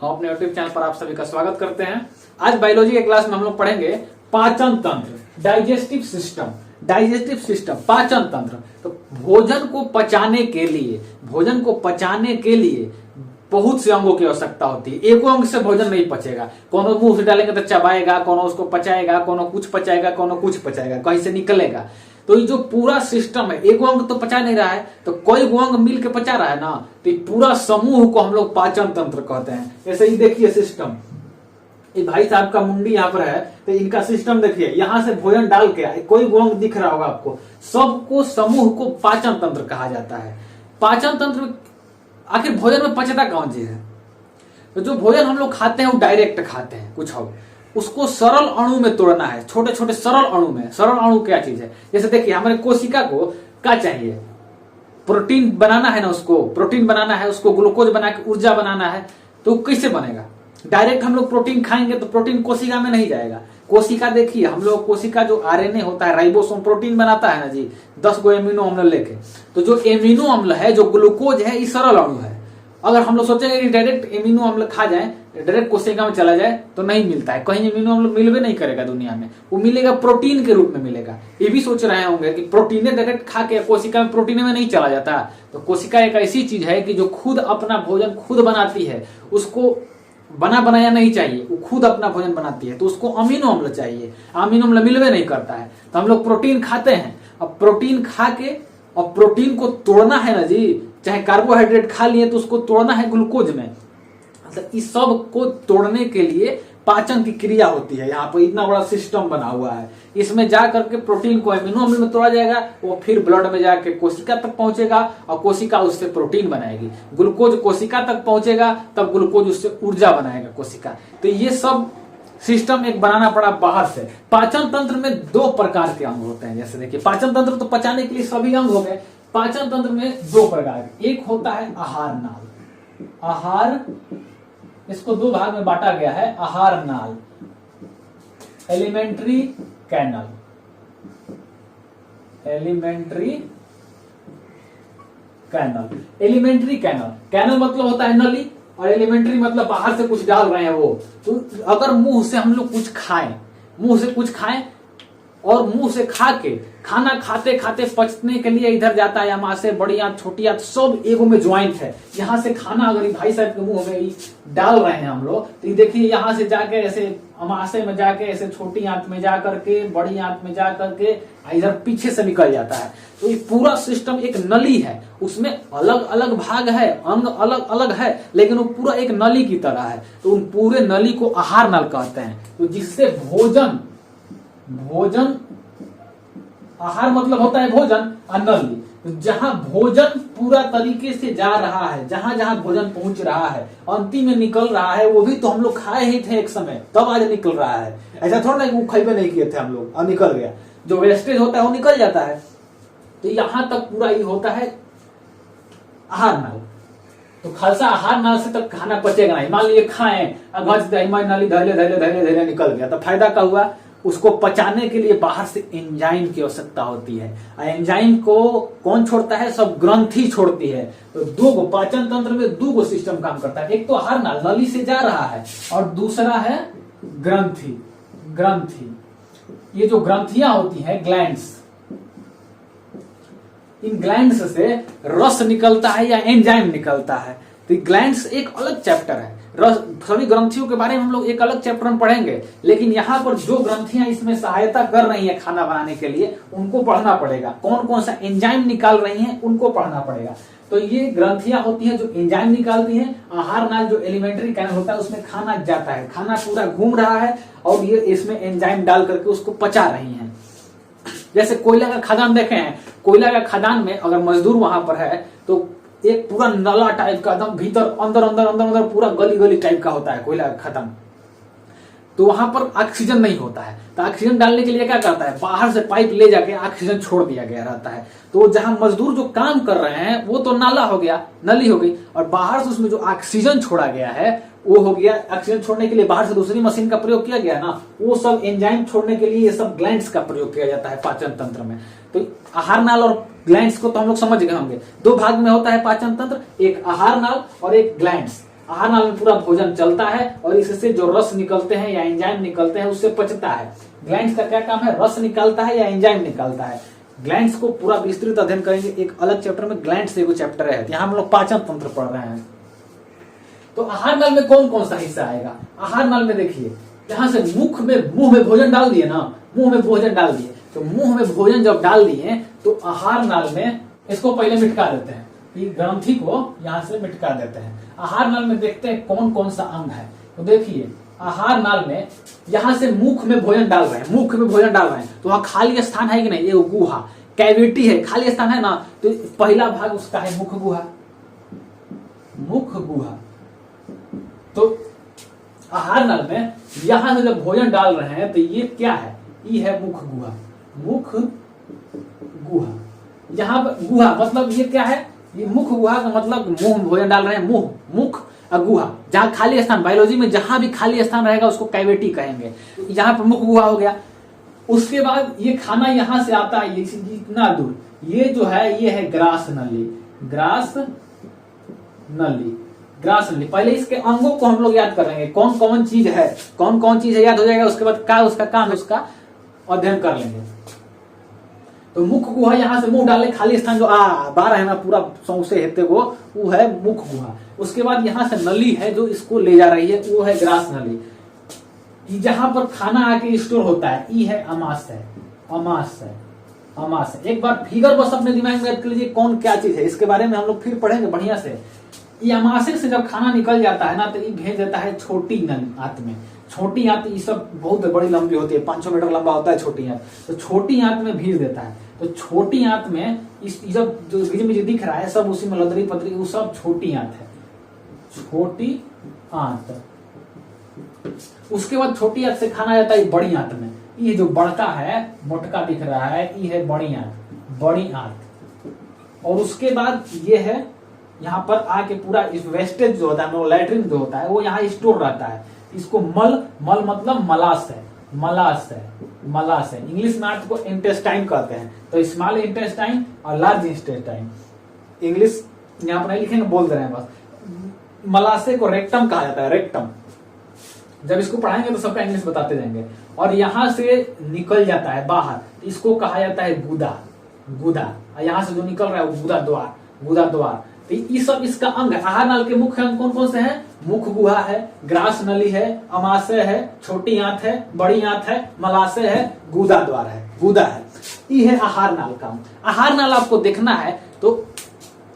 हम अपने YouTube channel पर आप सभी का स्वागत करते हैं। आज बायोलॉजी के क्लास में हम लोग पढ़ेंगे पाचन तंत्र, डाइजेस्टिव सिस्टम, पाचन तंत्र। तो भोजन को पचाने के लिए बहुत से अंगों की आवश्यकता होती है। एक अंग से भोजन नहीं पचेगा। कोनो मुंह से डालेंगे तो चबाएगा, कोनो उसको पचाएगा, कोनो कुछ पचाएगा, कोनो कुछ पचाएगा, कहीं से निकलेगा। तो ये जो पूरा सिस्टम है, एक अंग तो पचा नहीं रहा है, तो कई अंग मिल के पचा रहा है ना। तो ये पूरा समूह को हम लोग पाचन तंत्र कहते हैं। ऐसे ही देखिए सिस्टम, ये भाई साहब का मुंडी यहाँ पर है, तो इनका सिस्टम देखिए, यहाँ से भोजन डाल के कोई अंग दिख रहा होगा आपको, सबको समूह को पाचन तंत्र कहा जाता है। पाचन तंत्र में आखिर भोजन में पचता कौन चीज है? तो जो भोजन हम लोग खाते हैं वो डायरेक्ट खाते हैं, कुछ हो उसको सरल अणु में तोड़ना है, छोटे छोटे सरल अणु में। सरल अणु क्या चीज है? जैसे देखिए हमारे कोशिका को क्या चाहिए? प्रोटीन बनाना है ना, उसको प्रोटीन बनाना है, उसको ग्लूकोज बना के ऊर्जा बनाना है। तो कैसे बनेगा? डायरेक्ट हम लोग प्रोटीन खाएंगे तो प्रोटीन कोशिका में नहीं जाएगा। कोशिका देखिए, हम लोग कोशिका जो आरएनए होता है, राइबोसोम प्रोटीन बनाता है ना जी, 10 गो एमिनो अम्ल लेके। तो जो एमिनो अम्ल है, जो ग्लूकोज है, ये सरल अणु है। अगर हम लोग सोचेंगे कि डायरेक्ट एमिनो अम्ल खा जाए, डायरेक्ट कोशिका में चला जाए, तो नहीं मिलता है। कहीं एमिनो अम्ल मिलवे नहीं करेगा दुनिया में, वो मिलेगा प्रोटीन के रूप में मिलेगा। ये भी सोच रहे होंगे कि प्रोटीन डायरेक्ट खा के कोशिका में प्रोटीन में नहीं चला जाता। तो कोशिका एक ऐसी चीज है कि जो खुद अपना भोजन खुद बनाती है, उसको बना बनाया नहीं चाहिए, वो खुद अपना भोजन बनाती है। तो उसको अमीनो अम्ल चाहिए, अमीनो अम्ल मिलवे नहीं करता है। तो हम लोग प्रोटीन खाते हैं। अब प्रोटीन खा के, और प्रोटीन को तोड़ना है ना जी, चाहे कार्बोहाइड्रेट खा लिए तो उसको तोड़ना है ग्लूकोज में। मतलब इस सब को तोड़ने के लिए पाचन की क्रिया होती है। यहाँ पर इतना बड़ा सिस्टम बना हुआ है। इसमें जा करके प्रोटीन को एमिनो अम्ल में तोड़ा जाएगा, वो फिर ब्लड में जाके कोशिका तक पहुंचेगा, और कोशिका उससे प्रोटीन बनाएगी। ग्लूकोज कोशिका तक पहुंचेगा, तब ग्लूकोज उससे ऊर्जा बनाएगा कोशिका। तो ये सब सिस्टम एक बनाना पड़ा बाहर से। पाचन तंत्र में 2 प्रकार के अंग होते हैं। जैसे देखिए, पाचन तंत्र तो पचाने के लिए सभी अंग हो गए। पाचन तंत्र में 2 प्रकार के, एक होता है आहार नाल। आहार, इसको 2 भाग में बांटा गया है। आहार नाल, alimentary canal. Alimentary canal, canal मतलब होता है नली, और एलिमेंट्री मतलब बाहर से कुछ डाल रहे हैं वो। तो अगर मुंह से हम लोग कुछ खाएं, और मुंह से खा के, खाना खाते खाते पचने के लिए इधर जाता है, अमाशय, बड़ी आंत, छोटी आंत, सब एगो में ज्वाइंट है। यहाँ से खाना अगर भाई साहब के मुंह में डाल रहे हैं हम लोग, तो देखिए यहाँ से जाके ऐसे अमाशय में जाके, ऐसे छोटी आंत में जा करके, बड़ी आंत में जा करके, इधर पीछे से निकल जाता है। तो ये पूरा सिस्टम एक नली है, उसमें अलग अलग भाग है, अंग अलग अलग है, लेकिन वो पूरा एक नली की तरह है। तो उन पूरे नली को आहार नल कहते हैं। तो जिससे भोजन, आहार मतलब होता है भोजन, नली तो जहां भोजन पूरा तरीके से जा रहा है, जहां जहां भोजन पहुंच रहा है, अंतिम में निकल रहा है, वो भी तो हम लोग खाए ही थे एक समय, तब आज निकल रहा है। ऐसा थोड़ा ना वो खाइबे नहीं किए थे हम लोग, अब निकल गया। जो वेस्टेज होता है वो निकल जाता है। तो यहां तक पूरा ये होता है आहार नाल। तो खालसा आहार नाल से तक खाना पचेगा नहीं। मान लीजिए खाएं, नाली धैले निकल गया, तो फायदा क्या हुआ? उसको पचाने के लिए बाहर से एंजाइम की आवश्यकता होती है। एंजाइम को कौन छोड़ता है? सब ग्रंथि छोड़ती है। तो 2 पाचन तंत्र में 2 सिस्टम काम करता है। एक तो आहार नाल, नली से जा रहा है, और दूसरा है ग्रंथि। ये जो ग्रंथियां होती हैं, ग्लैंड्स, इन ग्लैंड्स से रस निकलता है या एंजाइम निकलता है। तो ग्लैंड्स एक अलग चैप्टर है। सभी ग्रंथियों के बारे में हम लोग एक अलग चैप्टर में पढ़ेंगे, लेकिन यहाँ पर जो ग्रंथियां इसमें सहायता कर रही हैं खाना बनाने के लिए, उनको पढ़ना पड़ेगा। कौन कौन सा एंजाइम निकाल रही हैं, उनको पढ़ना पड़ेगा। तो ये ग्रंथियां होती हैं जो एंजाइम निकालती हैं। आहार नाल जो एलिमेंट्री कैनल होता है, उसमें खाना जाता है, खाना पूरा घूम रहा है, और ये इसमें एंजाइम डाल करके उसको पचा रही हैं। जैसे कोयला का खदान देखे हैं, कोयला का खदान में अगर मजदूर वहां पर है, तो एक पूरा नला टाइप का, एकदम भीतर अंदर पूरा गली टाइप का होता है कोयला का खदान। तो वहां पर ऑक्सीजन नहीं होता है। तो ऑक्सीजन डालने के लिए क्या करता है? बाहर से पाइप ले जाके ऑक्सीजन छोड़ दिया गया रहता है। तो जहां मजदूर जो काम कर रहे हैं, वो तो नाला हो गया, नली हो गई, और बाहर से उसमें जो ऑक्सीजन छोड़ा गया है, वो हो गया। ऑक्सीजन छोड़ने के लिए बाहर से दूसरी मशीन का प्रयोग किया गया ना, वो सब एंजाइम छोड़ने के लिए ये सब ग्लैंड्स का प्रयोग किया जाता है पाचन तंत्र में। तो आहार नाल और ग्लैंड्स को तो हम लोग समझ गए होंगे। 2 भाग में होता है पाचन तंत्र, एक आहार नाल और एक ग्लैंड्स। आहार नाल में पूरा भोजन चलता है और इससे जो रस निकलते हैं या एंजाइम निकलते हैं उससे पचता है। ग्लैंड्स का क्या काम है, रस निकालता है या एंजाइम निकालता है। ग्लैंड्स को पूरा विस्तृत अध्ययन करेंगे एक अलग चैप्टर में, ग्लैंड्स एगो चैप्टर है, यहाँ हम लोग पाचन तंत्र पढ़ रहे हैं। तो आहार नाल में कौन कौन सा हिस्सा आएगा, आहार नाल में देखिए यहां से मुंह में भोजन डाल दिए ना, मुंह में भोजन डाल दिए, तो मुंह में भोजन जब डाल दिए तो आहार नाल में इसको पहले मिटका देते हैं, ग्रंथि को यहां से मिटका देते हैं। आहार नाल में देखते हैं कौन कौन सा अंग है। तो देखिए आहार नाल में यहां से मुख में भोजन डाल रहे हैं, मुख में भोजन डाल रहे हैं, तो वहां खाली स्थान है कि नहीं, ये गुहा कैविटी है, खाली स्थान है ना, तो पहला भाग उसका है मुख गुहा, मुख गुहा। तो आहार नल में यहां से जब भोजन डाल रहे हैं तो ये क्या है, ये है मुख गुहा, मुख गुहा। यहाँ पर गुहा मतलब ये क्या है, ये मुख गुहा का मतलब मुंह में भोजन डाल रहे हैं, मुंह मुख और गुहा, जहां खाली स्थान, बायोलॉजी में जहां भी खाली स्थान रहेगा उसको कैविटी कहेंगे। यहाँ पर मुख गुहा हो गया। उसके बाद ये खाना यहां से आता है, ये इतना दूर, ये जो है ये है ग्रास नली, ग्रास नली, ग्रास नली। पहले इसके अंगों को हम लोग याद करेंगे, कौन कौन चीज है, कौन कौन चीज है याद हो जाएगा, उसके बाद क्या उसका काम है उसका अध्ययन कर लेंगे। तो मुख गुहा यहां से मुंह डाले, खाली स्थान जो बार है ना पूरा सौंसे हेते को, वो है मुख गुहा। उसके बाद यहां से नली है जो इसको ले जा रही है, वो है ग्रास नली। जहां पर खाना आके स्टोर होता है, ये है अमाशय, अमाशय, अमाशय। एक बार फिगर बस अपने दिमाग में याद कर लीजिए कौन क्या चीज है, इसके बारे में हम लोग फिर पढ़ेंगे बढ़िया से। ये अमाशय से जब खाना निकल जाता है ना तो ये भेज देता है छोटी आंत में। छोटी आंत ये सब बहुत बड़ी लंबी होती है, 500 मीटर लंबा होता है छोटी आंत, तो छोटी आंत में भेज देता है। तो छोटी आंत में इस सब जो बीच में जो दिख रहा है सब उसी में लदरी पतरी, वो सब छोटी आंत है, छोटी आंत। उसके बाद छोटी आंत से खाना जाता है बड़ी आंत में। ये जो बड़का है मोटका दिख रहा है, ये है बड़ी आंत, बड़ी आंत। और उसके बाद ये है यहाँ पर आके पूरा इस वेस्टेज जो होता है, लैट्रिन जो होता है वो यहाँ स्टोर रहता है। इसको मल, मल मतलब मलाशय, मलाशय, मलाशय। इंग्लिश में अर्थ को इंटेस्टाइन कहते हैं, तो स्मॉल इंटेस्टाइन और लार्ज इंटेस्टाइन। इंग्लिश यहाँ पर नहीं लिखेंगे, बोल दे रहे हैं बस। मलाशय को रेक्टम कहा जाता है, रेक्टम। जब इसको पढ़ाएंगे तो सबका इंग्लिश बताते जाएंगे। और यहां से निकल जाता है बाहर, इसको कहा जाता है गुदा, गुदा। यहाँ से जो निकल रहा है वो गुदा द्वार, गुदा द्वार। तो ये सब इसका अंग है। आहार नाल के मुख्य अंग कौन कौन से हैं, मुख गुहा है, ग्रास नली है, अमाशय है, छोटी आंत है, बड़ी आंत है, मलाशय है, गुदा द्वार है, गुदा है। ये है आहार नाल का। आहार नाल आपको देखना है तो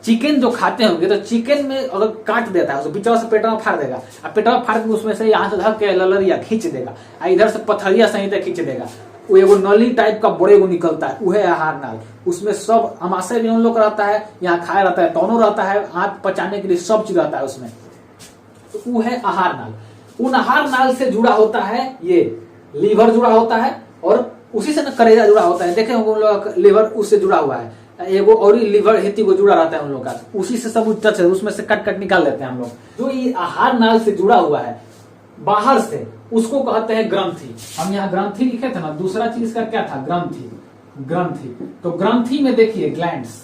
चिकन जो खाते होंगे तो चिकन में अगर काट देता है उसको बीचवा से पेटवा फाड़ देगा, और पेटवा फाड़ के उसमें से यहाँ से धक के ललरिया खींच देगा, और इधर से पथरिया सहित खींच देगा। वो एगो नली टाइप का बड़े को निकलता है, वो है आहार नाल। उसमें सब अमाशय भी उन लोग रहता है, यहाँ खाया रहता है, दोनों रहता है, आंत पचाने के लिए सब चीज रहता है उसमें। तो वो है आहार नाल। उन आहार नाल से जुड़ा होता है ये लीवर जुड़ा होता है, और उसी से न करेजा जुड़ा होता है। देखे होंगे उन लोग लीवर उससे जुड़ा हुआ है, एगो और लीवर हेती को जुड़ा रहता है उन लोग का, उसी से सब टच है, उसमें से कट कट निकाल लेते हैं हम लोग। जो ये आहार नाल से जुड़ा हुआ है बाहर से, उसको कहते हैं ग्रंथि। हम यहाँ ग्रंथि लिखे थे ना, दूसरा चीज का क्या था, ग्रंथि, ग्रंथि। तो ग्रंथि में देखिए ग्लैंड्स,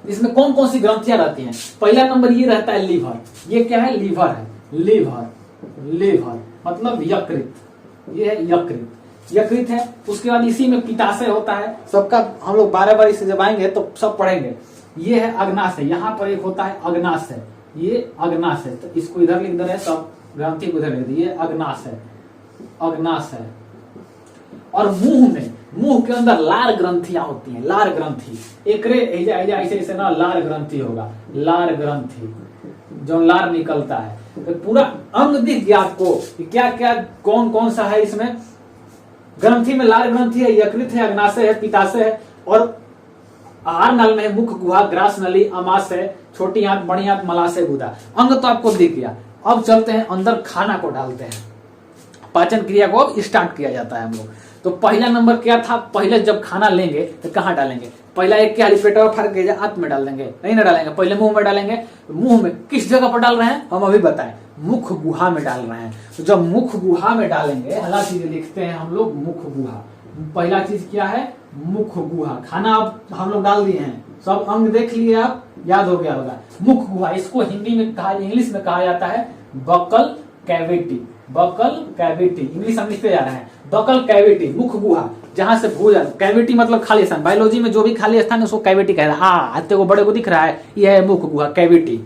इसमें कौन कौन सी ग्रंथियां रहती हैं। पहला नंबर ये रहता है लीवर। ये क्या है, लीवर है, लीवर, लीवर मतलब यकृत, ये है यकृत, यकृत है। उसके बाद इसी में पित्ताशय होता है, सबका हम लोग 12 बार इसे जब आएंगे तो सब पढ़ेंगे। ये है अग्नाशय, यहाँ पर एक होता है अग्नाशय, ये अग्नाशय, तो इसको इधर लिख दे रहे हैं, सब ग्रंथि को इधर लिख दिए, ये अग्नाशय, अग्नाशय। और मुंह में, मुंह के अंदर लार ग्रंथियां होती हैं, लार ग्रंथि। एकरे ऐसे ऐसे ना लार ग्रंथि होगा, लार ग्रंथि जो लार निकलता है। तो पूरा अंग दिख गया आपको क्या क्या कौन कौन सा है इसमें। ग्रंथि में लार ग्रंथि है, यकृत है, अग्नाशय है, पित्ताशय है, और आहार नाल में है मुख गुहा, ग्रास नली, अमाशय, छोटी आंत, बड़ी आंत, मलाशय, गुदा। अंग तो आपको दिख गया। अब चलते हैं अंदर, खाना को डालते हैं, पाचन क्रिया को अब स्टार्ट किया जाता है हम लोग। तो पहला नंबर क्या था, पहले जब खाना लेंगे तो कहाँ डालेंगे, पहला एक क्या पेटवा फाड़ के आंत में डाल देंगे, नहीं ना डालेंगे, पहले मुंह में डालेंगे। मुंह में किस जगह पर डाल रहे हैं हम अभी बताएं, मुख गुहा में डाल रहे हैं। तो जब मुख गुहा में डालेंगे, पहला चीज लिखते हैं हम लोग मुख गुहा। पहला चीज क्या है, मुख गुहा। खाना अब हम लोग डाल दिए हैं, सब अंग देख लिए आप, याद हो गया होगा। मुख गुहा, इसको हिंदी में कहा, इंग्लिश में कहा जाता है buccal cavity. Buccal cavity, English हम लिखते जा रहे हैं। बकल कैविटी, मुख गुहा, जहां से भोजन, कैविटी मतलब खाली स्थान, बायोलॉजी में जो भी खाली स्थान है उसको कैविटी कहता है। आते को बड़े को दिख रहा है, यह है मुख गुहा, कैविटी।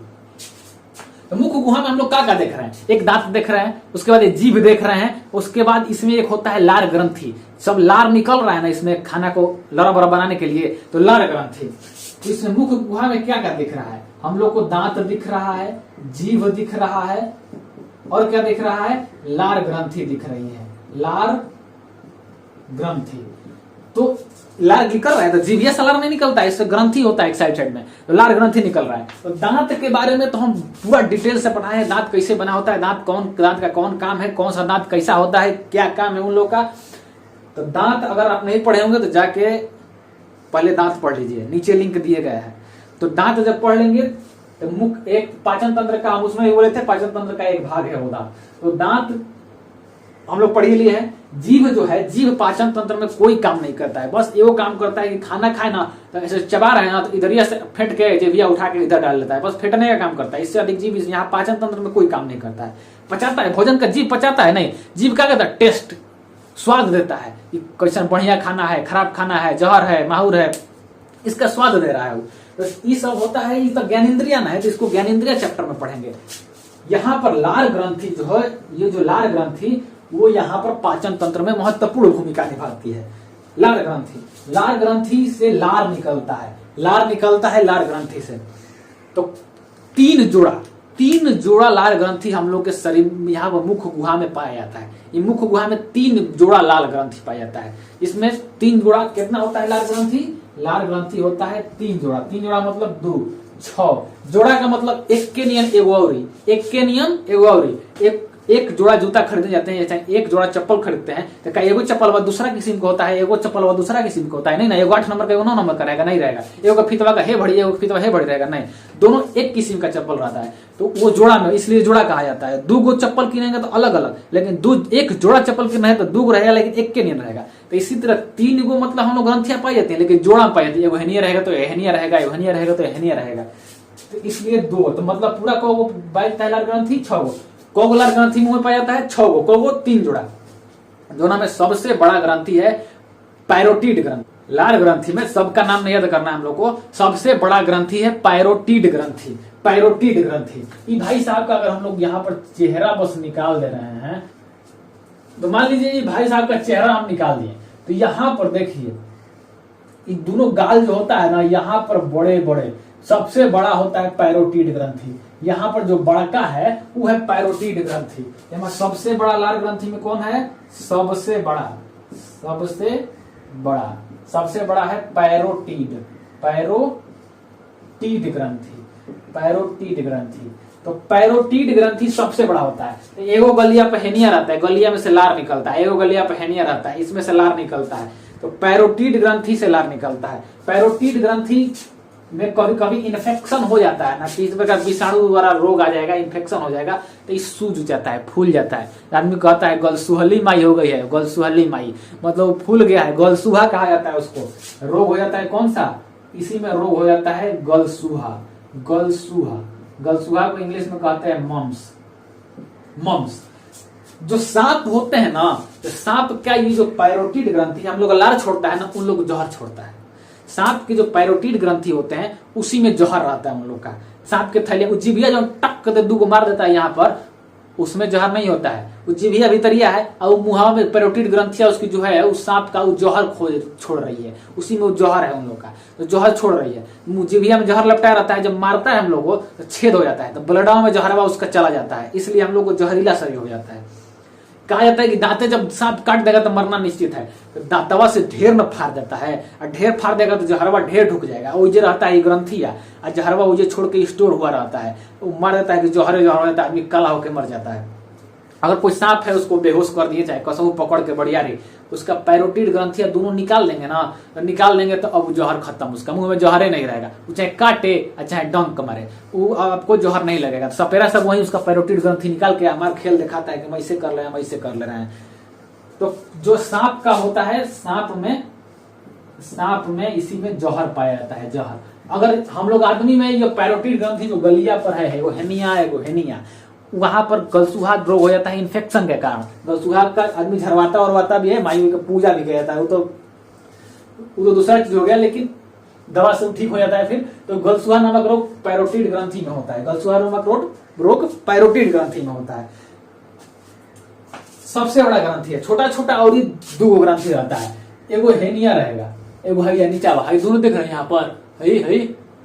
तो मुख गुहा में हम लोग क्या देख रहे हैं, एक दांत देख रहे हैं, उसके बाद एक जीभ देख रहे हैं, उसके बाद इसमें एक होता है लार ग्रंथि, सब लार निकल रहा है ना इसमें खाना को लड़ा बड़ा बनाने के लिए, तो लार ग्रंथि। तो इसमें मुख गुहा में क्या क्या दिख रहा है, हम लोग को दांत दिख रहा है, जीभ दिख रहा है, और क्या दिख रहा है, लार ग्रंथि दिख रही है, लार ग्रंथि। तो लार निकल रहा है, तो जीभिया से लार नहीं निकलता है, इससे ग्रंथि होता है एक साइड में, तो लार ग्रंथि निकल रहा है। तो दांत के बारे में तो हम पूरा डिटेल से पढ़ाए हैं, दांत कैसे बना होता है, दांत का कौन काम है, कौन सा दांत कैसा होता है, क्या काम है उन लोग का। तो दांत अगर आप नहीं पढ़े होंगे तो जाके पहले दांत पढ़ लीजिए, नीचे लिंक दिए गए हैं। तो दांत जब पढ़ लेंगे तो मुख एक पाचन तंत्र का, हम उसमें बोले थे पाचन तंत्र का एक भाग है वो दांत। तो दांत हम लोग पढ़ लिए हैं। जीभ जो है, जीभ पाचन तंत्र में कोई काम नहीं करता है, बस ये वो काम करता है कि खाना खाए ना तो ऐसे चबा रहे हैं ना तो इधर से फेंट के जीभिया उठा के इधर डाल लेता है, बस फेंटने का काम करता है। इससे अधिक जीभ यहाँ पाचन तंत्र में कोई काम नहीं करता है। पचाता है भोजन का, जीभ पचाता है नहीं, जीभ क्या करता है, टेस्ट, स्वाद देता है कि कैसा बढ़िया खाना है, खराब खाना है, जहर है, माहौर है, इसका स्वाद दे रहा है वो। तो ये सब होता है, ये तो ज्ञानेंद्रिया ना है, तो इसको ज्ञानेंद्रिया चैप्टर में पढ़ेंगे। यहाँ पर लार ग्रंथि जो है, ये जो लार ग्रंथि वो यहाँ पर पाचन तंत्र में महत्वपूर्ण भूमिका निभाती है। लार ग्रंथि, लार ग्रंथि से लार निकलता है, लार निकलता है लार ग्रंथि से। तो तीन जोड़ा लार ग्रंथि हम लोग के शरीर में, यहाँ पर मुख गुहा में पाया जाता है। ये मुख गुहा में 3 जोड़ा लाल ग्रंथि पाया जाता है। इसमें 3 जोड़ा कितना होता है लार ग्रंथि, लार ग्रंथि होता है 3 जोड़ा। 3 जोड़ा मतलब 2, 6 जोड़ा का मतलब एक के नियम एगो औरी, एक के नियम एगो औरी। एक जोड़ा जूता खरीदने जाते हैं, चाहे एक जोड़ा चप्पल खरीदते हैं, तो क्या एगो चप्पल बाद दूसरा किस्म का होता है, एगो चप्पल बाद दूसरा किस्म का होता है? नहीं ना, एगो 8 नंबर का एगो 9 नंबर का रहेगा, नहीं रहेगा। एगो का फीतवा का हे भड़ी, एगो फीतवा हे भड़ी रहेगा, नहीं, दोनों एक किस्म का चप्पल रहता है। तो वो जोड़ा में, इसलिए जोड़ा कहा जाता है। 2 गो चप्पल किनेंगे तो अलग अलग, लेकिन एक जोड़ा चप्पल किना है तो 2 गो रहेगा, लेकिन एक के नहीं रहेगा। तो इसी तरह 3 गो मतलब हम लोग ग्रंथियां पाई जाती है, लेकिन जोड़ा पाई जाती है। एगो हेनिया रहेगा तो हेनिया रहेगा, एगो हेनिया रहेगा तो हेनिया रहेगा। तो इसलिए 2, तो मतलब पूरा को 22 लार ग्रंथि, 6 गो कोगो लार ग्रंथि मुंह में पाया जाता है, 6 गो कोगो 3 जोड़ा। दोनों में सबसे बड़ा ग्रंथि है पैरोटिड ग्रंथि। लार ग्रंथि में सबका नाम नहीं याद करना है हम लोग को, सबसे बड़ा ग्रंथि है पैरोटिड ग्रंथि। पैरोटिड ग्रंथि, ये भाई साहब का अगर हम लोग यहाँ पर चेहरा बस निकाल दे रहे हैं, तो मान लीजिए ये भाई साहब का चेहरा हम निकाल दिए, तो यहाँ पर देखिए ये दोनों गाल जो होता है ना, यहाँ पर बड़े बड़े सबसे बड़ा होता है पैरोटिड ग्रंथि। यहाँ पर जो बड़का है वो है पैरोटिड ग्रंथि। यहाँ सबसे बड़ा लार ग्रंथि में कौन है, सबसे बड़ा है पैरोटिड, पैरोटिड ग्रंथि। तो पैरोटिड ग्रंथि सबसे बड़ा होता है। तो एगो गलिया पे हेनिया रहता है, गलिया में से लार निकलता है, एगो गलिया पे हेनिया रहता है, इसमें से लार निकलता है। तो पैरोटिड ग्रंथि से लार निकलता है। पैरोटिड ग्रंथि में कभी कभी इन्फेक्शन हो जाता है ना, कि इस प्रकार विषाणु द्वारा रोग आ जाएगा, इन्फेक्शन हो जाएगा, तो ये सूज जाता है, फूल जाता है। आदमी कहता है गलसुहली माई हो गई है, गलसुहली माई मतलब फूल गया है, गलसुहा कहा जाता है उसको। रोग हो जाता है कौन सा, इसी में रोग हो जाता है गलसुहा। गलसुहा को इंग्लिश में कहते हैं मम्स। जो सांप होते हैं ना, तो सांप क्या, ये जो पैरोटिड ग्रंथि हम लोग लार छोड़ता है ना, उन लोग जहर छोड़ता है। सांप के जो पैरोटिड ग्रंथि होते हैं उसी में जहर रहता है उन लोग का। सांप के थैले जीभिया जो टक कर 2 को मार देता है यहाँ पर, उसमें जहर नहीं होता है, वो जीभिया भीतरिया है, और मुहां में पैरोटिड ग्रंथिया उसकी जो है उस सांप का वो जहर छोड़ रही है, उसी में वो जहर है उन लोग का, तो जहर छोड़ रही है। जीभिया में जहर लपटाया रहता है, जब मारता है हम लोग को तो छेद हो जाता है, तो ब्लडवा में जहरवा उसका चला जाता है, इसलिए हम लोग को जहरीला शरीर हो जाता है। कहा जाता है कि दांते जब सांप काट देगा तो मरना निश्चित है, तो दांतवा से ढेर न फाड़ देता है, और ढेर फाड़ देगा तो जहरवा ढेर ढुक जाएगा, उजे रहता है ग्रंथिया, और जहरवा उजे छोड़ के स्टोर हुआ रहता है, वो मर जाता है कि जहर रहता है, आदमी काला होकर मर जाता है। अगर कोई सांप है उसको बेहोश कर दिए, चाहे कसम पकड़ के बढ़िया रे, उसका पैरोटिड ग्रंथिया दोनों निकाल लेंगे ना, तो निकाल लेंगे तो अब जहर खत्म, उसका मुंह में जहरे नहीं रहेगा, वो चाहे काटे चाहे डंक मारे, वो आपको जहर नहीं लगेगा। सपेरा सब वही उसका पैरोटिड ग्रंथि निकाल के हमारा खेल दिखाता है कि हम ऐसे कर ले रहे हैं। तो जो सांप का होता है, सांप में इसी में जौहर पाया जाता है, जौहर। अगर हम लोग आदमी में ये पैरोटिड ग्रंथि जो गलिया पर है वो हेनिया है, वो हेनिया, वहां पर गलसूहा रोग हो जाता है इन्फेक्शन के कारण। गलसूहा का आदमी झरवाता और भी है, मायू का पूजा भी किया जाता है, वो तो दूसरा चीज हो गया, लेकिन दवा से ठीक हो जाता है फिर। तो गलसूहा नामक रोग पैरोटिड ग्रंथि में होता है, गलसूहा नामक रोग पैरोटिड ग्रंथि में होता है। सबसे बड़ा ग्रंथि है, छोटा छोटा और ही 2 ग्रंथि रहता है, एगो हेनिया रहेगा, एगो है नीचा हुआ, दोनों देख रहे हैं यहाँ पर, है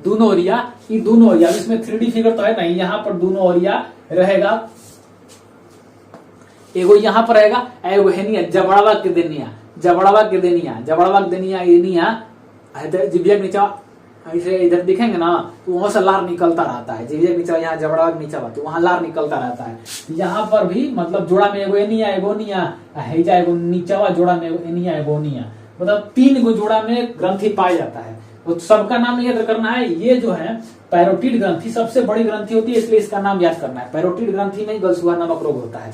दोनों ओरिया, ये दोनों ओरिया, इसमें 3D फिगर तो है नहीं, यहाँ पर दोनों ओरिया रहेगा, एगो यहाँ पर रहेगा, एगो हेनिया, जबड़ावा के देनिया, जबड़ावा के देनिया, जबड़ावा के देनिया, एनिया जिबिया के नीचा ऐसे इधर दिखेंगे ना तो वहां से लार निकलता रहता है, जिबिया के नीचा, यहाँ जबड़ावा के नीचा तो वहां लार निकलता रहता है। यहाँ पर भी मतलब जोड़ा में एगो एनिया, एगोनिया, हैजा एगो नीचावा जोड़ा में एगो एनिया, एगोनिया, मतलब 3 गो जोड़ा में ग्रंथि पाया जाता है। तो सबका नाम याद करना है। ये जो है पैरोटिड ग्रंथि सबसे बड़ी ग्रंथि होती है, इसलिए इसका नाम याद करना है। पैरोटिड ग्रंथि में गलसूहा नामक रोग होता है।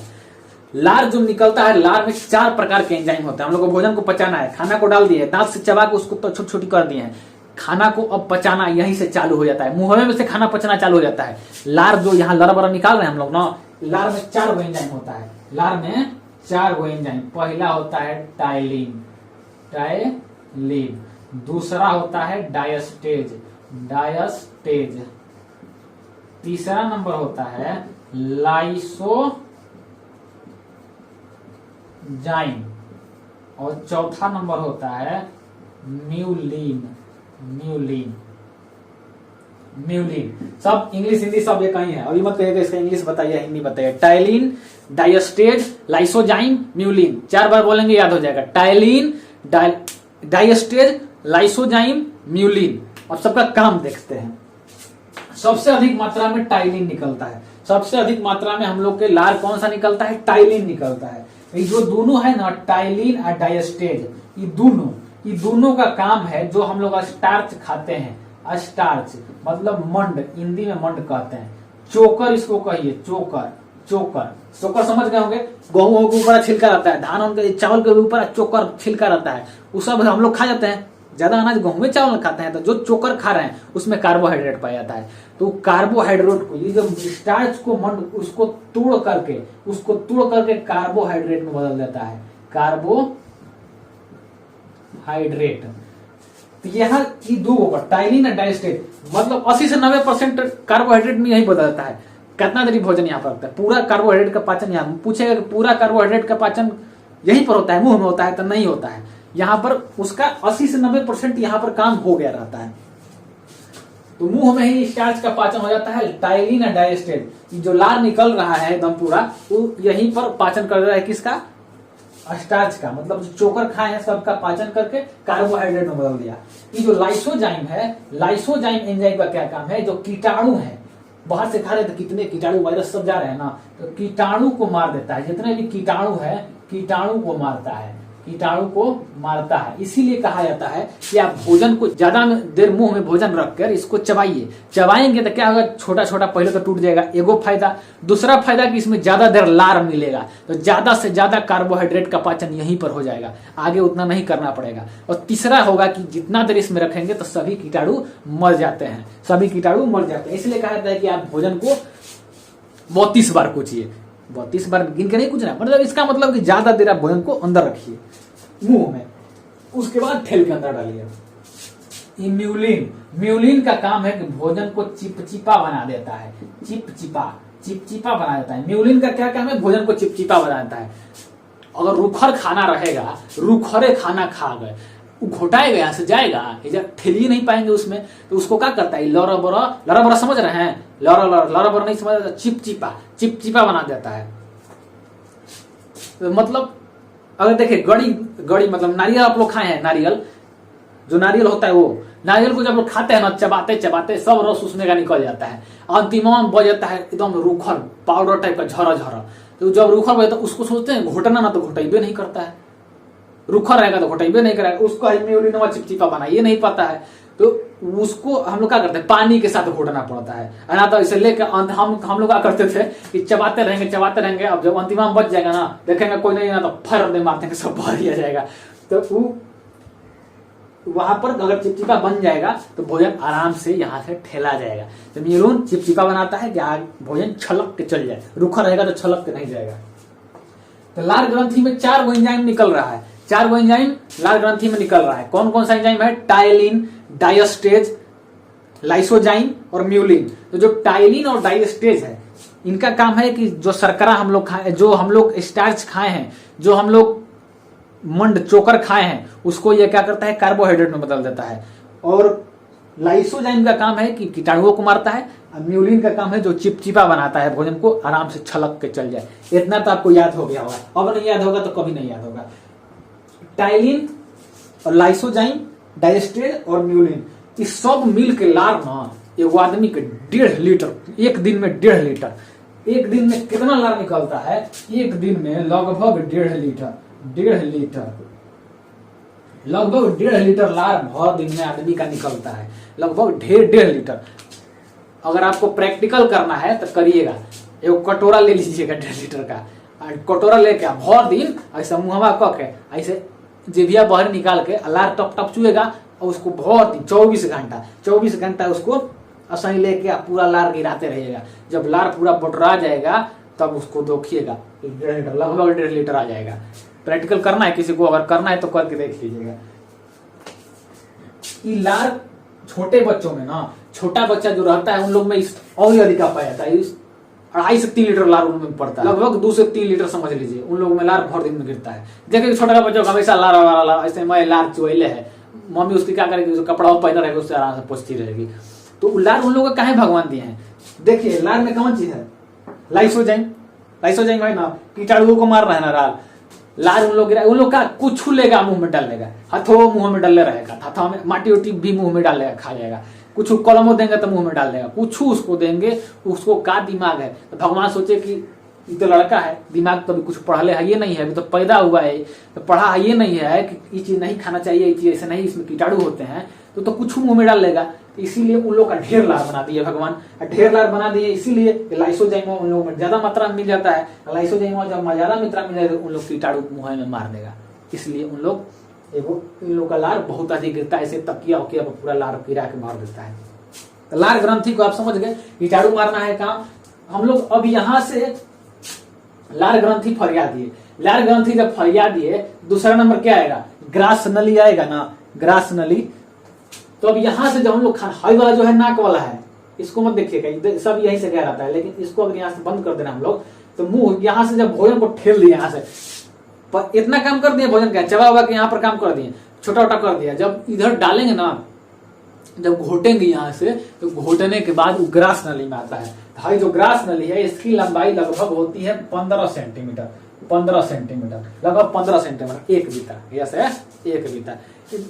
लार जो निकलता है, लार में 4 प्रकार के एंजाइम होते हैं। हम लोग को भोजन को पचाना है, खाना को डाल दिए, दांत से चबा के उसको छोटी छोटी कर दिए हैं, खाना को अब पचाना यहीं से चालू हो जाता है, मुंह में से खाना पचना चालू हो जाता है। लार जो यहाँ लड़ा बड़ा निकाल रहे हैं हम लोग ना, लार में 4 गो एंजाइम होता है, लार में 4 गो एंजाइम। पहला होता है टाइलिन, टाइलिन, दूसरा होता है डायस्टेज, डायस्टेज, तीसरा नंबर होता है लाइसोजाइम, और चौथा नंबर होता है म्यूलिन, म्यूलिन, म्यूलिन। सब इंग्लिश हिंदी सब ये कहीं है, अभी मत कहिएगा इसका इंग्लिश बताइए हिंदी बताइए। टाइलिन, डायस्टेज, लाइसोजाइम, म्यूलिन, 4 बार बोलेंगे याद हो जाएगा। Ptyalin, diastase, lysozyme, mucin. अब सबका काम देखते हैं। सबसे अधिक मात्रा में टाइलिन निकलता है, सबसे अधिक मात्रा में हम लोग के लार कौन सा निकलता है, टाइलिन निकलता है। ये जो दोनों है ना, टाइलिन और डायस्टेज, ये दोनों का काम है, जो हम लोग स्टार्च खाते हैं, स्टार्च मतलब मंड, हिंदी में मंड कहते हैं, चोकर इसको कहिए, चोकर, चोकर, चोकर समझ गए होंगे। गेहूं के ऊपर छिलका रहता है, धान के चावल के ऊपर चोकर छिलका रहता है, वो सब हम लोग खा जाते हैं। ज्यादा अनाज गेहूं चावल खाते हैं, तो जो चोकर खा रहे हैं उसमें कार्बोहाइड्रेट पाया जाता है। तो कार्बोहाइड्रेट को, ये जो स्टार्च को मंड उसको तोड़ करके कार्बोहाइड्रेट में बदल देता है, कार्बोहाइड्रेट। तो यहाँ ये 2 होगा, टाइलिन और डायस्टेज, मतलब 80 से 90% कार्बोहाइड्रेट में यही बदलता है। कितना देरी भोजन यहाँ पर होता है, पूरा कार्बोहाइड्रेट का पाचन, यहाँ पूछेगा कि पूरा कार्बोहाइड्रेट का पाचन यहीं पर होता है, मुंह में होता है, तो नहीं होता है। यहाँ पर उसका 80 से 90% यहाँ पर काम हो गया रहता है, तो मुंह में ही स्टार्च का पाचन हो जाता है। टाइलिन और डायस्टेज, जो लार निकल रहा है एकदम पूरा, वो यहीं पर पाचन कर रहा है, किसका, स्टार्च का, मतलब जो चोकर खाए हैं सबका पाचन करके कार्बोहाइड्रेट में बदल दिया। ये जो लाइसोजाइम है, लाइसोजाइम एंजाइम का क्या काम है, जो कीटाणु है, बाहर से खा रहे तो कितने कीटाणु वायरस सब जा रहे हैं ना, तो कीटाणु को मार देता है। जितने भी कीटाणु है, कीटाणु को मारता है, कीटाणु को मारता है। इसीलिए कहा जाता है कि आप भोजन को ज्यादा देर मुंह में भोजन रखकर इसको चबाइए, चबाएंगे तो क्या होगा, छोटा छोटा पहले तो टूट जाएगा, एगो फायदा। दूसरा फायदा कि इसमें ज्यादा देर लार मिलेगा, तो ज्यादा से ज्यादा कार्बोहाइड्रेट का पाचन यहीं पर हो जाएगा, आगे उतना नहीं करना पड़ेगा। और तीसरा होगा कि जितना देर इसमें रखेंगे तो सभी कीटाणु मर जाते हैं, सभी कीटाणु मर जाते हैं। इसलिए कहा जाता है कि आप भोजन को 32 बार कुचिए, 32 बार गिन के नहीं कुचना, मतलब इसका मतलब कि ज्यादा देर आप भोजन को अंदर रखिए मुंह में, उसके बाद ठेल के अंदर डालिए। म्यूलिन, म्यूलिन का काम है कि भोजन को चिपचिपा बना देता है, चिपचिपा, चिपचिपा बना देता है। म्यूलिन का क्या काम है, भोजन को चिपचिपा बना देता है। अगर रूखर खाना रहेगा, रूखरे खाना खा गए, घोटाएगा, यहाँ से जाएगा, ठेल ही नहीं पाएंगे उसमें, तो उसको क्या करता है, लौरा बोरा समझ रहे हैं, लौरा बोरा नहीं समझ रहे, चिपचिपा, चिपचिपा बना देता है। तो मतलब अगर देखिए गड़ी मतलब नारियल आप लोग खाए हैं, नारियल जो नारियल होता है, वो नारियल को जब लोग खाते हैं ना, चबाते चबाते सब रस उसमें का निकल जाता है, अंतिम में बच जाता है एकदम रूखर पाउडर टाइप का झरा झरा। तो जब रूखर बचता है उसको सोचते हैं घोटना ना, तो घोटेबे नहीं करता है, रूखा रहेगा तो घोटेबे नहीं करेगा, उसको म्यूलिन चिपचिपा बना ये नहीं पता है, तो उसको हम लोग क्या करते हैं, पानी के साथ घोटना पड़ता है ना। तो इसे लेकर हम लोग क्या करते थे कि चबाते रहेंगे, अब जब अंतिम में बच जाएगा ना, देखेंगे कोई नहीं ना, तो फर दे मारते हैं, सब बाहर ही आ जाएगा। तो वहां पर अगर चिपचिपा बन जाएगा तो भोजन आराम से यहाँ से ठेला जाएगा। तो म्यूलिन चिपचिपा बनाता है कि भोजन छलक के चल जाए, रूखा रहेगा तो छलक के नहीं जाएगा। तो लार ग्रंथि में 4 गो एंजाइम निकल रहा है, 4 गो एंजाइम लार ग्रंथि में निकल रहा है। कौन कौन सा एंजाइम है? टायलिन, डायस्टेज, लाइसोजाइम और म्यूलिन। तो जो टायलिन और डायस्टेज है, इनका काम है कि जो शर्करा हम लोग खाए, जो हम लोग स्टार्च खाए हैं, जो हम लोग मंड चोकर खाए हैं, उसको ये क्या करता है? कार्बोहाइड्रेट में बदल देता है। और लाइसोजाइम का काम है कि कीटाणुओं को मारता है, और म्यूलिन का काम है जो चिपचिपा बनाता है, भोजन को आराम से छलक के चल जाए। इतना तो आपको याद हो गया होगा, अब नहीं याद होगा तो कभी नहीं याद होगा। टाइलिन और लाइसोजाइम, डायस्टेज और म्यूलिन, इस सब मिल के लार ना एगो आदमी के 1.5 लीटर, एक दिन में 1.5 लीटर, एक दिन में कितना लार निकलता है? एक दिन में लगभग 1.5 लीटर, 1.5 लीटर, लगभग 1.5 लीटर लार भर दिन में आदमी का निकलता है, लगभग 1.5 लीटर। अगर आपको प्रैक्टिकल करना है तो करिएगा, एक कटोरा ले लीजिएगा 1.5 लीटर का, कटोरा लेके भर दिन ऐसा मुहवा कह के ऐसे जिभिया बाहर निकाल के लार टप टप चुएगा, और उसको भर दिन 24 घंटा उसको आसानी लेके पूरा लार गिराते रहिएगा। जब लार पूरा बटरा जाएगा तब उसको देखिएगा, 1.5 लीटर, लगभग 1.5 लीटर आ जाएगा। प्रैक्टिकल करना है किसी को, अगर करना है तो करके देख लीजिएगा। ये लार छोटे बच्चों में ना, छोटा बच्चा जो रहता है उन लोग में इस और अधिक पाया जाता है, 2.5 से 3 लीटर लार उनमें पड़ता है, लगभग 2 से 3 लीटर समझ लीजिए उन लोगों में लार भर दिन में गिरता है। देखिए छोटा बच्चा हमेशा लार ऐसे मैं लार चुएले है, मम्मी उसकी क्या करेगी? कपड़ा पहना रहेगा, उससे आराम से पोछती रहेगी। तो लार उन लोगों को काहे भगवान दिए हैं? देखिए लार में कौन चीज है? लाइसोजाइम, लाइसोजाइम है ना, कीटाणुओं को मार रहा है ना लार उन लोग का कुछ लेगा मुंह में डाल लेगा, हाथों मुंह में डाले रहेगा, हाथों में माटी उटी भी मुंह में डाल लेगा, खा जाएगा। कुछ कलमों देंगे तो मुंह में डाल देगा, कुछ उसको देंगे, उसको का दिमाग है? तो भगवान सोचे कि ये तो लड़का है, दिमाग तो अभी कुछ पढ़ले है ये नहीं है, अभी तो पैदा हुआ है, तो पढ़ा है ये नहीं है कि ये चीज नहीं खाना चाहिए, ये चीज ऐसे नहीं, इसमें कीटाणु होते हैं, तो कुछ मुंह में डाल लेगा। तो इसीलिए उन लोग का ढेर लार बना दिए भगवान, ढेर लार बना दिए। इसीलिए लाइसोजाइम उन लोगों में ज्यादा मात्रा में मिल जाता है, लाइसोजाइम जब ज्यादा मात्रा में मिल जाएगा उन लोग कीटाणु मुंह में मार देगा। इसलिए उन लोग का लार बहुत अधिक गिरता है, ऐसे तकिया उकिया पूरा लार गिरा के मार देता है। तो लार ग्रंथि को आप समझ गए, कीटाणु मारना है काम। हम लोग अब यहाँ से लार ग्रंथि फरिया दिए, लार ग्रंथि जब फरिया दिए, दूसरा नंबर क्या आएगा? ग्रास नली आएगा ना, ग्रास नली। तो अब यहां से जब हम लोग हाई वाला जो है नाक वाला है, इसको मत देखिएगा, सब यहीं से गया रहता है, लेकिन इसको अगर यहाँ से बंद कर देना हम लोग, तो मुंह यहाँ से जब भोजन को ठेल दिए, यहाँ से पर इतना काम कर दिए, भोजन का चबा हुआ के यहाँ पर काम कर दिए, छोटा छोटा कर दिया। जब इधर डालेंगे ना, जब घोटेंगे यहाँ से, तो घोटने के बाद वो ग्रास नली में आता है। भाई जो ग्रास नली है इसकी लंबाई लगभग होती है 15 सेंटीमीटर, 15 सेंटीमीटर, लगभग 15 सेंटीमीटर, 1 बीता, यस है 1 बीता।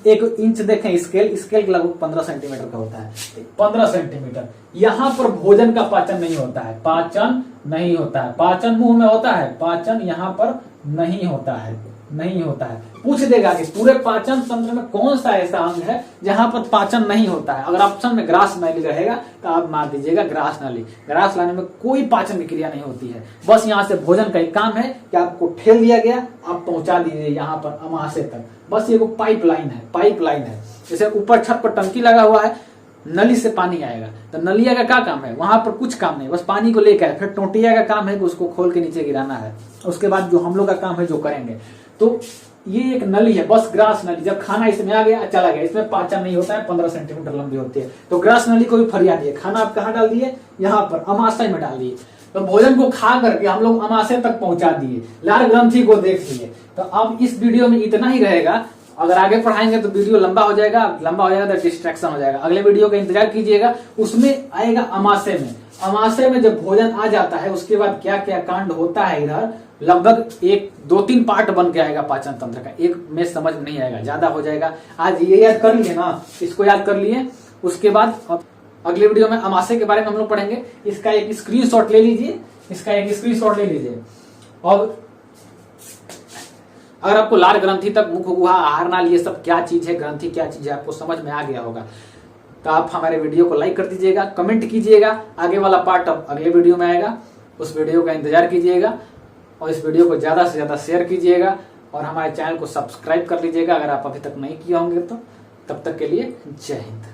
1 इंच देखें, स्केल लगभग 15 सेंटीमीटर का होता है, 15 सेंटीमीटर। यहाँ पर भोजन का पाचन नहीं होता है, पाचन नहीं होता है, पाचन मुंह में होता है, पाचन यहाँ पर नहीं होता है, नहीं होता है। पूछ देगा कि पूरे पाचन तंत्र में कौन सा ऐसा अंग है जहां पर पाचन नहीं होता है। अगर ऑप्शन में ग्रास नली रहेगा तो आप मार दीजिएगा ग्रास नली। ग्रास लाने में कोई पाचन की क्रिया नहीं होती है, बस यहाँ से भोजन का एक काम है कि आपको ठेल दिया गया, आप पहुंचा दीजिए यहाँ पर अमाशय तक। बस ये पाइप लाइन है, पाइप लाइन है। जैसे ऊपर छत पर टंकी लगा हुआ है, नली से पानी आएगा, तो नलिया का क्या काम है? वहां पर कुछ काम नहीं, बस पानी को लेकर आए। फिर टोटिया का काम है कि उसको खोल के नीचे गिराना है। उसके बाद जो हम लोग का काम है जो करेंगे, तो ये एक नली है, बस ग्रास नली। जब खाना इसमें आ गया, चला गया, इसमें पाचन नहीं होता है, 15 सेंटीमीटर लंबी होती है। तो ग्रास नली को भी फरिया दिए। खाना आप कहाँ डाल दिए? यहाँ पर अमाशय में डाल दिए। तो भोजन को खा करके हम लोग अमाशय तक पहुंचा दिए, लार ग्रंथि को देख लिए। तो अब इस वीडियो में इतना ही रहेगा। अगर आगे पढ़ाएंगे तो वीडियो लंबा हो जाएगा, लंबा हो जाएगा तो डिस्ट्रैक्शन हो जाएगा। अगले वीडियो का इंतजार कीजिएगा, उसमें आएगा अमाशय में। अमाशय में जब भोजन आ जाता है उसके बाद क्या क्या कांड होता है, इधर लगभग 1-2-3 पार्ट बन के आएगा पाचन तंत्र का। एक में समझ में नहीं आएगा, ज्यादा हो जाएगा। आज ये याद कर लिए ना, इसको याद कर लिए। उसके बाद अगले वीडियो में अमाशय के बारे में हम लोग पढ़ेंगे। इसका एक स्क्रीनशॉट ले लीजिए, इसका एक स्क्रीनशॉट ले लीजिए। और अगर आपको लार ग्रंथि तक, मुख गुहा, आहार नाल, ये सब क्या चीज है, ग्रंथि क्या चीज है, आपको समझ में आ गया होगा, तो आप हमारे वीडियो को लाइक कर दीजिएगा, कमेंट कीजिएगा। आगे वाला पार्ट अब अगले वीडियो में आएगा, उस वीडियो का इंतजार कीजिएगा। और इस वीडियो को ज्यादा से ज्यादा शेयर कीजिएगा और हमारे चैनल को सब्सक्राइब कर लीजिएगा अगर आप अभी तक नहीं किए होंगे तो। तब तक के लिए जय हिंद।